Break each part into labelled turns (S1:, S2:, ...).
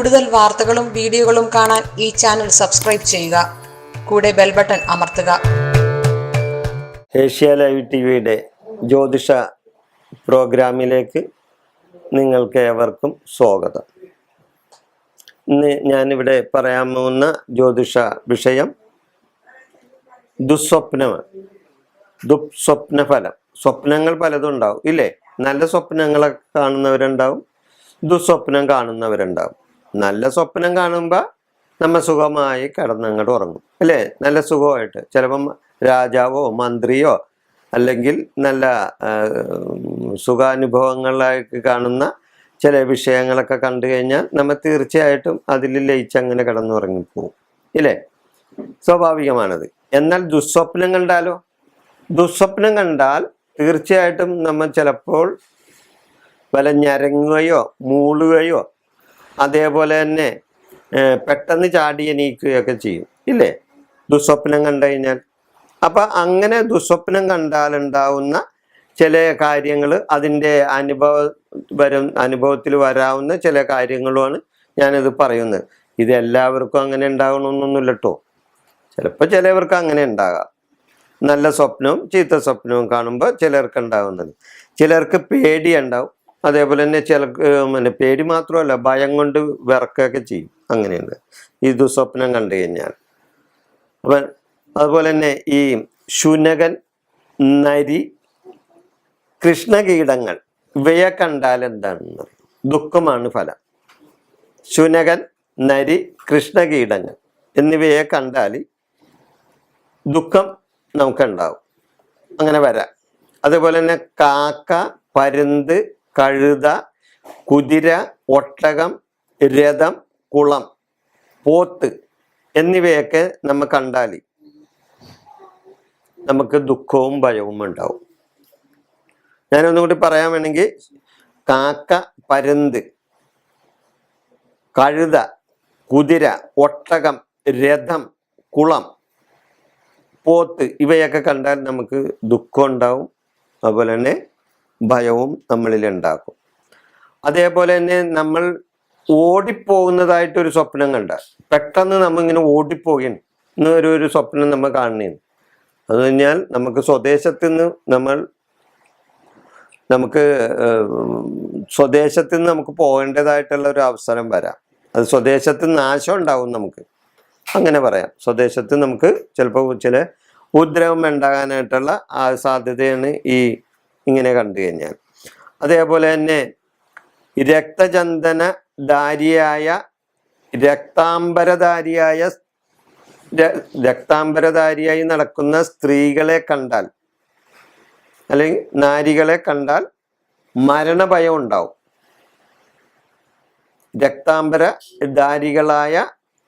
S1: കൂടുതൽ വാർത്തകളും വീഡിയോകളും കാണാൻ ഈ ചാനൽ സബ്സ്ക്രൈബ് ചെയ്യുക. കൂടെ ബെൽ ബട്ടൺ അമർത്തുക.
S2: ഏഷ്യ ലൈവ് ടിവിയുടെ ജ്യോതിഷ പ്രോഗ്രാമിലേക്ക് നിങ്ങൾക്ക് ഏവർക്കും സ്വാഗതം. ഇന്ന് ഞാനിവിടെ പറയാൻ പോകുന്ന ജ്യോതിഷ വിഷയം ദുസ്വപ്നമാണ്. ദുസ്വപ്നഫലം. സ്വപ്നങ്ങൾ പലതും ഉണ്ടാവും ഇല്ലേ? നല്ല സ്വപ്നങ്ങളൊക്കെ കാണുന്നവരുണ്ടാവും, ദുസ്വപ്നം കാണുന്നവരുണ്ടാവും. നല്ല സ്വപ്നം കാണുമ്പോൾ നമ്മൾ സുഖമായി കിടന്നങ്ങോട്ട് ഉറങ്ങും അല്ലേ? നല്ല സുഖമായിട്ട് ചിലപ്പം രാജാവോ മന്ത്രിയോ അല്ലെങ്കിൽ നല്ല സുഖാനുഭവങ്ങളായിട്ട് കാണുന്ന ചില വിഷയങ്ങളൊക്കെ കണ്ടു കഴിഞ്ഞാൽ നമ്മൾ തീർച്ചയായിട്ടും അതിൽ ലയിച്ചങ്ങനെ കിടന്നുറങ്ങിപ്പോവും ഇല്ലേ? സ്വാഭാവികമാണത്. എന്നാൽ ദുസ്വപ്നം കണ്ടാലോ? ദുസ്വപ്നം കണ്ടാൽ തീർച്ചയായിട്ടും നമ്മൾ ചിലപ്പോൾ വല്ല ഞരങ്ങുകയോ മൂളുകയോ അതേപോലെ തന്നെ പെട്ടെന്ന് ചാടി എണീക്കുകയൊക്കെ ചെയ്യും ഇല്ലേ ദുസ്വപ്നം കണ്ടു കഴിഞ്ഞാൽ. അപ്പം അങ്ങനെ ദുസ്വപ്നം കണ്ടാലുണ്ടാവുന്ന ചില കാര്യങ്ങൾ, അതിൻ്റെ അനുഭവത്തിൽ വരാവുന്ന ചില കാര്യങ്ങളുമാണ് ഞാനിത് പറയുന്നത്. ഇത് എല്ലാവർക്കും അങ്ങനെ ഉണ്ടാകണമെന്നൊന്നുമില്ല കേട്ടോ. ചിലപ്പോൾ ചിലവർക്ക് അങ്ങനെ ഉണ്ടാകാം. നല്ല സ്വപ്നവും ചീത്ത സ്വപ്നവും കാണുമ്പോൾ ചിലർക്ക് ഉണ്ടാകുന്നത്. ചിലർക്ക് പേടിയുണ്ടാവും. അതേപോലെ തന്നെ ചിലർക്ക് പേടി മാത്രമല്ല, ഭയം കൊണ്ട് വിറക്കുകയൊക്കെ ചെയ്യും. അങ്ങനെയുണ്ട് ഈ ദുസ്വപ്നം കണ്ടു കഴിഞ്ഞാൽ. അപ്പം അതുപോലെ തന്നെ ഈ ശുനകൻ, നരി, കൃഷ്ണകീടങ്ങൾ ഇവയെ കണ്ടാൽ എന്താണെന്ന് ദുഃഖമാണ് ഫലം. ശുനകൻ, നരി, കൃഷ്ണകീടങ്ങൾ എന്നിവയെ കണ്ടാൽ ദുഃഖം നമുക്കുണ്ടാവും. അങ്ങനെ വരാം. അതേപോലെ തന്നെ കാക്ക, പരുന്ത്, കഴുത, കുതിര, ഒട്ടകം, രഥം, കുളം, പോത്ത് എന്നിവയൊക്കെ നമ്മൾ കണ്ടാൽ നമുക്ക് ദുഃഖവും ഭയവും ഉണ്ടാവും. ഞാനൊന്നും കൂടി പറയാൻ വേണമെങ്കിൽ കാക്ക, പരുന്ത്, കഴുത, കുതിര, ഒട്ടകം, രഥം, കുളം, പോത്ത് ഇവയൊക്കെ കണ്ടാൽ നമുക്ക് ദുഃഖം ഉണ്ടാവും. അതുപോലെ തന്നെ ഭയവും നമ്മളിൽ ഉണ്ടാക്കും. അതേപോലെ തന്നെ നമ്മൾ ഓടിപ്പോകുന്നതായിട്ടൊരു സ്വപ്നം കണ്ട പെട്ടെന്ന് നമ്മളിങ്ങനെ ഓടിപ്പോകുകയാണ് എന്നൊരു സ്വപ്നം നമ്മൾ കാണുന്നതാണ്. അത് കഴിഞ്ഞാൽ നമുക്ക് സ്വദേശത്ത് നിന്ന് നമുക്ക് പോകേണ്ടതായിട്ടുള്ള ഒരു അവസരം വരാം. അത് സ്വദേശത്ത് നാശം ഉണ്ടാവും നമുക്ക്, അങ്ങനെ പറയാം. സ്വദേശത്ത് നമുക്ക് ചിലപ്പോൾ ചില ഉപദ്രവം ഉണ്ടാകാനായിട്ടുള്ള ആ സാധ്യതയാണ് ഈ ഇങ്ങനെ കണ്ടു കഴിഞ്ഞാൽ. അതേപോലെ തന്നെ രക്താംബരധാരിയായി നടക്കുന്ന സ്ത്രീകളെ കണ്ടാൽ അല്ലെങ്കിൽ നാരികളെ കണ്ടാൽ മരണഭയം ഉണ്ടാവും. രക്താംബരധാരികളായ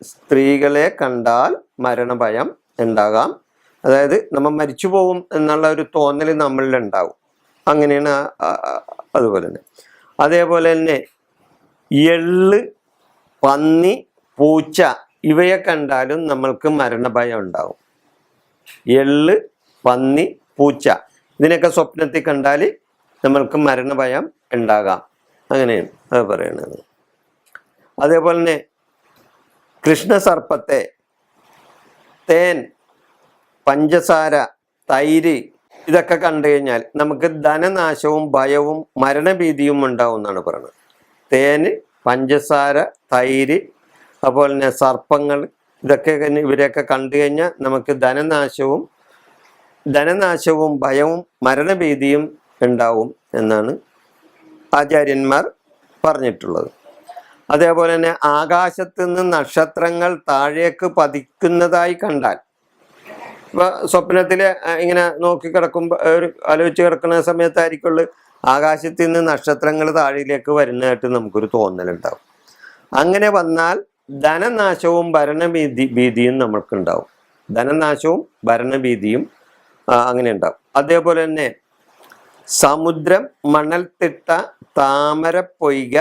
S2: സ്ത്രീകളെ കണ്ടാൽ മരണഭയം ഉണ്ടാകാം. അതായത് നമ്മൾ മരിച്ചു പോകും എന്നുള്ള ഒരു തോന്നൽ നമ്മളിൽ ഉണ്ടാവും. അങ്ങനെയാണ്. അതുപോലെ തന്നെ അതേപോലെ തന്നെ എള്ള്, പന്നി, പൂച്ച ഇവയെ കണ്ടാലും നമ്മൾക്ക് മരണഭയം ഉണ്ടാവും. എള്ള്, പന്നി, പൂച്ച ഇതിനൊക്കെ സ്വപ്നത്തിൽ കണ്ടാൽ നമ്മൾക്ക് മരണഭയം ഉണ്ടാകാം. അങ്ങനെയാണ് അത് പറയണത്. അതേപോലെ തന്നെ കൃഷ്ണസർപ്പത്തെ, തേൻ, പഞ്ചസാര, തൈര് ഇതൊക്കെ കണ്ടു കഴിഞ്ഞാൽ നമുക്ക് ധനനാശവും ഭയവും മരണഭീതിയും ഉണ്ടാവും എന്നാണ് പറയുന്നത്. തേന്, പഞ്ചസാര, തൈര്, അതുപോലെ തന്നെ സർപ്പങ്ങൾ ഇവരെയൊക്കെ കണ്ടു കഴിഞ്ഞാൽ നമുക്ക് ധനനാശവും ഭയവും മരണഭീതിയും ഉണ്ടാവും എന്നാണ് ആചാര്യന്മാർ പറഞ്ഞിട്ടുള്ളത്. അതേപോലെ തന്നെ ആകാശത്ത് നിന്ന് നക്ഷത്രങ്ങൾ താഴേക്ക് പതിക്കുന്നതായി കണ്ടാൽ, ഇപ്പൊ സ്വപ്നത്തിൽ ഇങ്ങനെ നോക്കി കിടക്കുമ്പോൾ ആലോചിച്ച് കിടക്കുന്ന സമയത്തായിരിക്കുള്ളൂ ആകാശത്ത് നിന്ന് നക്ഷത്രങ്ങൾ താഴേക്ക് വരുന്നതായിട്ട് നമുക്കൊരു തോന്നലുണ്ടാവും. അങ്ങനെ വന്നാൽ ധനനാശവും ഭീതിയും നമ്മൾക്കുണ്ടാവും. ധനനാശവും ഭരണഭീതിയും അങ്ങനെ ഉണ്ടാവും. അതേപോലെ തന്നെ സമുദ്രം, മണൽത്തിട്ട, താമര പൊയ്ക,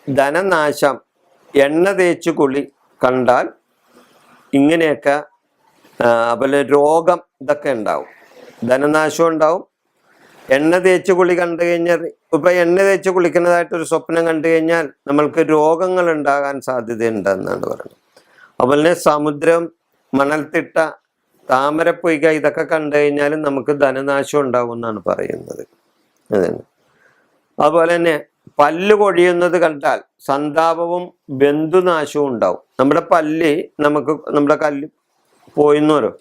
S2: ധനനാശം, എണ്ണ തേച്ചു കുളി കണ്ടാൽ ഇങ്ങനെയൊക്കെ അതുപോലെ രോഗം ഇതൊക്കെ ഉണ്ടാവും. ധനനാശം ഉണ്ടാവും, എണ്ണ തേച്ച് കുളി കണ്ടു കഴിഞ്ഞാൽ, ഇപ്പൊ എണ്ണ തേച്ച് കുളിക്കുന്നതായിട്ടൊരു സ്വപ്നം കണ്ടു കഴിഞ്ഞാൽ നമ്മൾക്ക് രോഗങ്ങൾ ഉണ്ടാകാൻ സാധ്യതയുണ്ടെന്നാണ് പറയുന്നത്. അതുപോലെ തന്നെ സമുദ്രം, മണൽത്തിട്ട, താമരപ്പൊയ്ക ഇതൊക്കെ കണ്ടു കഴിഞ്ഞാലും നമുക്ക് ധനനാശം ഉണ്ടാകും എന്നാണ് പറയുന്നത്. അതന്നെ. അതുപോലെ തന്നെ പല്ല് കൊഴിയുന്നത് കണ്ടാൽ സന്താപവും ബന്ധുനാശവും ഉണ്ടാവും. നമ്മുടെ കല്ല് പോയിന്നോരോ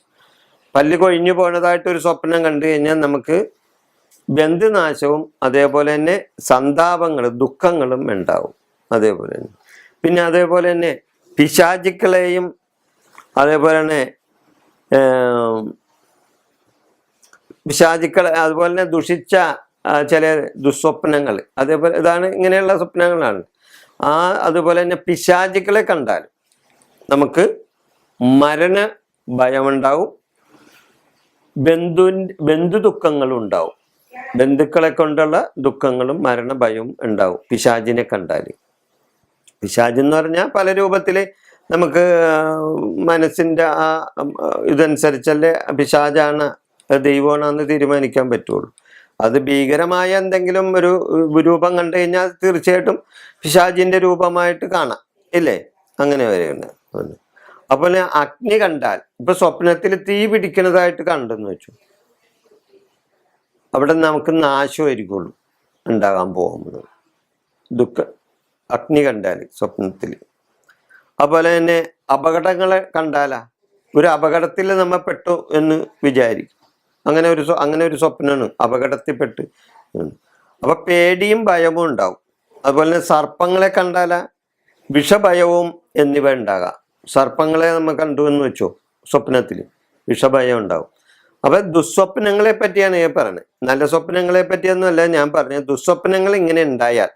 S2: പല്ല് കൊഴിഞ്ഞു പോകുന്നതായിട്ടൊരു സ്വപ്നം കണ്ടു കഴിഞ്ഞാൽ നമുക്ക് ബന്ധുനാശവും അതേപോലെ തന്നെ സന്താപങ്ങളും ദുഃഖങ്ങളും ഉണ്ടാവും. അതേപോലെ തന്നെ അതേപോലെ തന്നെ പിശാചുക്കളെയും അതേപോലെ തന്നെ അതുപോലെ തന്നെ ദുഷിച്ച ചില ദുസ്വപ്നങ്ങൾ, അതേപോലെ ഇങ്ങനെയുള്ള സ്വപ്നങ്ങളാണ്. അതുപോലെ തന്നെ പിശാചുക്കളെ കണ്ടാൽ നമുക്ക് മരണ ഭയമുണ്ടാവും, ബന്ധു ദുഃഖങ്ങളും ഉണ്ടാവും. ബന്ധുക്കളെ കൊണ്ടുള്ള ദുഃഖങ്ങളും മരണഭയവും ഉണ്ടാവും പിശാചിനെ കണ്ടാൽ. പിശാച് എന്ന് പറഞ്ഞാൽ പല രൂപത്തില് നമുക്ക് മനസ്സിന്റെ ഇതനുസരിച്ചല്ലേ പിശാചാണ് ദൈവമാണെന്ന് തീരുമാനിക്കാൻ പറ്റുള്ളൂ. അത് ഭീകരമായ എന്തെങ്കിലും ഒരു രൂപം കണ്ടു കഴിഞ്ഞാൽ തീർച്ചയായിട്ടും പിശാചിന്റെ രൂപമായിട്ട് കാണാം, ഇല്ലേ? അങ്ങനെ വരെയുണ്ട്. അപ്പോൾ അഗ്നി കണ്ടാൽ, ഇപ്പൊ സ്വപ്നത്തിൽ തീ പിടിക്കുന്നതായിട്ട് കണ്ടെന്ന് വെച്ചു, അവിടെ നമുക്ക് നാശമായിരിക്കുള്ളൂ ഉണ്ടാകാൻ പോകുന്നത്. അഗ്നി കണ്ടാൽ സ്വപ്നത്തിൽ. അതുപോലെ തന്നെ അപകടങ്ങളെ കണ്ടാലാ, ഒരു അപകടത്തിൽ നമ്മൾ പെട്ടു എന്ന് വിചാരിക്കും, അങ്ങനെ ഒരു സ്വപ്നമാണ് അപകടത്തിൽപ്പെട്ട്. അപ്പൊ പേടിയും ഭയവും ഉണ്ടാവും. അതുപോലെ തന്നെ സർപ്പങ്ങളെ കണ്ടാലാ വിഷഭയവും എന്നിവ ഉണ്ടാകാം. സർപ്പങ്ങളെ നമ്മൾ കണ്ടു എന്ന് വെച്ചോ, സ്വപ്നത്തിൽ വിഷഭയം ഉണ്ടാവും. അപ്പൊ ദുസ്വപ്നങ്ങളെ പറ്റിയാണ് ഞാൻ പറഞ്ഞത്, നല്ല സ്വപ്നങ്ങളെ പറ്റിയൊന്നുമല്ല ഞാൻ പറഞ്ഞത്. ദുസ്വപ്നങ്ങൾ ഇങ്ങനെ ഉണ്ടായാൽ,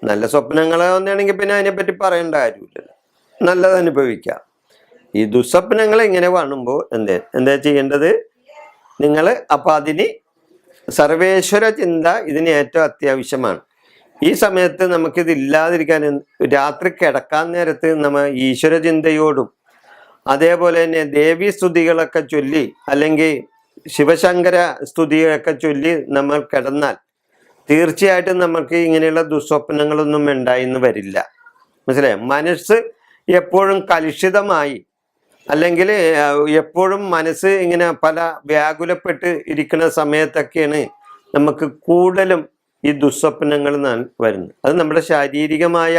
S2: നല്ല സ്വപ്നങ്ങളെ ഒന്നാണെങ്കിൽ പിന്നെ അതിനെപ്പറ്റി പറയേണ്ട കാര്യമില്ലല്ലോ, നല്ലത് അനുഭവിക്കാം. ഈ ദുസ്വപ്നങ്ങൾ ഇങ്ങനെ കാണുമ്പോൾ എന്താ ചെയ്യേണ്ടത്? നിങ്ങൾ അപ്പൊ അതിന് സർവേശ്വര ചിന്ത ഇതിന് ഏറ്റവും അത്യാവശ്യമാണ്. ഈ സമയത്ത് നമുക്കിത് ഇല്ലാതിരിക്കാൻ, രാത്രി കിടക്കാൻ നേരത്ത് നമ്മൾ ഈശ്വര ചിന്തയോടും അതേപോലെ തന്നെ ദേവീ സ്തുതികളൊക്കെ ചൊല്ലി അല്ലെങ്കിൽ ശിവശങ്കര സ്തുതിയൊക്കെ ചൊല്ലി നമ്മൾ കിടന്നാൽ തീർച്ചയായിട്ടും നമുക്ക് ഇങ്ങനെയുള്ള ദുസ്വപ്നങ്ങളൊന്നും ഉണ്ടായിന്ന് വരില്ല. മനസ്സിലായോ? മനസ്സ് എപ്പോഴും കലുഷിതമായി അല്ലെങ്കിൽ എപ്പോഴും മനസ്സ് ഇങ്ങനെ പല വ്യാകുലപ്പെട്ട് ഇരിക്കുന്ന സമയത്തൊക്കെയാണ് നമുക്ക് കൂടുതലും ഈ ദുസ്വപ്നങ്ങൾ വരുന്നത്. അത് നമ്മുടെ ശാരീരികമായ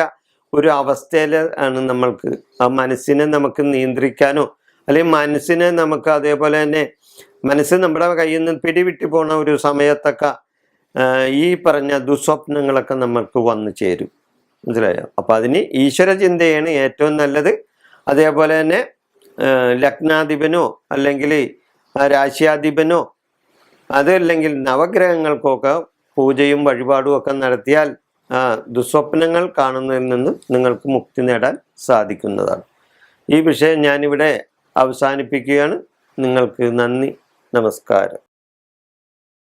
S2: ഒരു അവസ്ഥയിൽ ആണ്. നമ്മൾക്ക് ആ മനസ്സിനെ നമുക്ക് നിയന്ത്രിക്കാനോ അല്ലെങ്കിൽ മനസ്സിനെ നമുക്ക് അതേപോലെ തന്നെ മനസ്സ് നമ്മുടെ കയ്യിൽ നിന്ന് പിടിവിട്ടു പോണ ഒരു സമയത്തൊക്കെ ഈ പറഞ്ഞ ദുസ്വപ്നങ്ങളൊക്കെ നമുക്ക് വന്നു ചേരും. മനസ്സിലായോ? അപ്പൊ അതിന് ഈശ്വര ചിന്തയാണ് ഏറ്റവും നല്ലത്. അതേപോലെ തന്നെ ലഗ്നാധിപനോ അല്ലെങ്കിൽ രാശ്യാധിപനോ അതല്ലെങ്കിൽ നവഗ്രഹങ്ങൾക്കൊക്കെ പൂജയും വഴിപാടും ഒക്കെ നടത്തിയാൽ ദുസ്വപ്നങ്ങൾ കാണുന്നതിൽ നിന്ന് നിങ്ങൾക്ക് മുക്തി നേടാൻ സാധിക്കുന്നതാണ്. ഈ വിഷയം ഞാനിവിടെ അവസാനിപ്പിക്കുകയാണ്. നിങ്ങൾക്ക് നന്ദി, നമസ്കാരം.